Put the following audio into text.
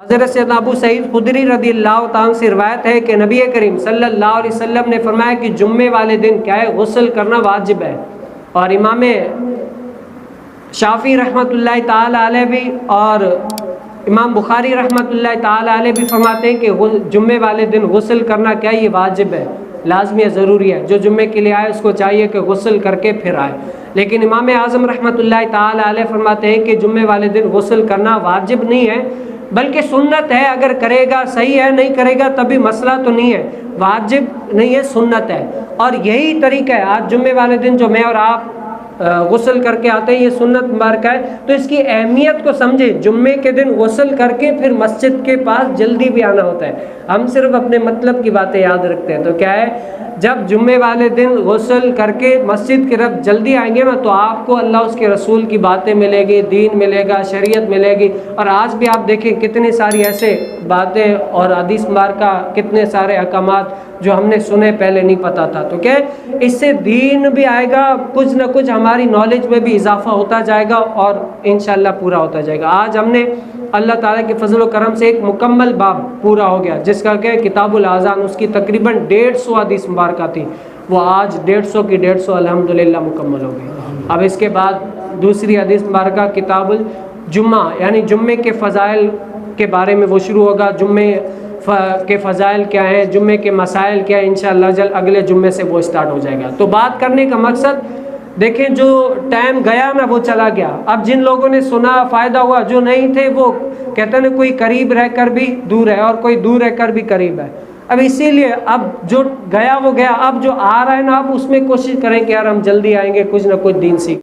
حضرت سیدنا ابو سعید خدری رضی اللہ تعالیٰ سے روایت ہے کہ نبی کریم صلی اللہ علیہ وسلم نے فرمایا کہ جمعے والے دن کیا ہے غسل کرنا واجب ہے، اور امام شافعی رحمۃ اللہ تعالیٰ علیہ بھی اور امام بخاری رحمۃ اللہ تعالیٰ علیہ بھی فرماتے ہیں کہ جمعے والے دن غسل کرنا کیا یہ واجب ہے، لازمی ہے، ضروری ہے۔ جو جمعے کے لیے آئے اس کو چاہیے کہ غسل کر کے پھر آئے۔ لیکن امام اعظم رحمۃ اللہ تعالیٰ علیہ فرماتے ہیں کہ جمعے والے دن غسل کرنا واجب نہیں ہے بلکہ سنت ہے، اگر کرے گا صحیح ہے، نہیں کرے گا تبھی مسئلہ تو نہیں ہے، واجب نہیں ہے، سنت ہے۔ اور یہی طریقہ ہے، آج جمعے والے دن جو میں اور آپ غسل کر کے آتے ہیں یہ سنت مبارکہ ہے، تو اس کی اہمیت کو سمجھے۔ جمعے کے دن غسل کر کے پھر مسجد کے پاس جلدی بھی آنا ہوتا ہے، ہم صرف اپنے مطلب کی باتیں یاد رکھتے ہیں۔ تو کیا ہے، جب جمعے والے دن غسل کر کے مسجد کی طرف جلدی آئیں گے نا تو آپ کو اللہ اس کے رسول کی باتیں ملے گی، دین ملے گا، شریعت ملے گی۔ اور آج بھی آپ دیکھیں کتنی ساری ایسے باتیں اور حدیث مبارکہ، کتنے سارے احکامات جو ہم نے سنے پہلے نہیں پتہ تھا۔ تو کیا اس سے دین بھی آئے گا، کچھ نہ کچھ ہماری نالج میں بھی اضافہ ہوتا جائے گا اور انشاءاللہ پورا ہوتا جائے گا۔ آج ہم نے اللہ تعالیٰ کے فضل و کرم سے ایک مکمل باب پورا ہو گیا جس کا کہ کتاب الاذان، اس کی تقریباً 150 حدیث مبارکہ تھی، وہ آج 150 کی 150 الحمدللہ مکمل ہو گئی۔ اب اس کے بعد دوسری حدیث مبارکہ کتاب الجمعہ یعنی جمعے کے فضائل کے بارے میں وہ شروع ہوگا۔ جمعے کے فضائل کیا ہیں، جمعے کے مسائل کیا ہیں، انشاءاللہ اگلے جمعے سے وہ سٹارٹ ہو جائے گا۔ تو بات کرنے کا مقصد دیکھیں، جو ٹائم گیا نا وہ چلا گیا۔ اب جن لوگوں نے سنا فائدہ ہوا، جو نہیں تھے وہ کہتے ہیں کوئی قریب رہ کر بھی دور ہے اور کوئی دور رہ کر بھی قریب ہے۔ اب اسی لیے اب جو گیا وہ گیا، اب جو آ رہا ہے نا اب اس میں کوشش کریں کہ یار ہم جلدی آئیں گے، کچھ نہ کچھ دین سیکھ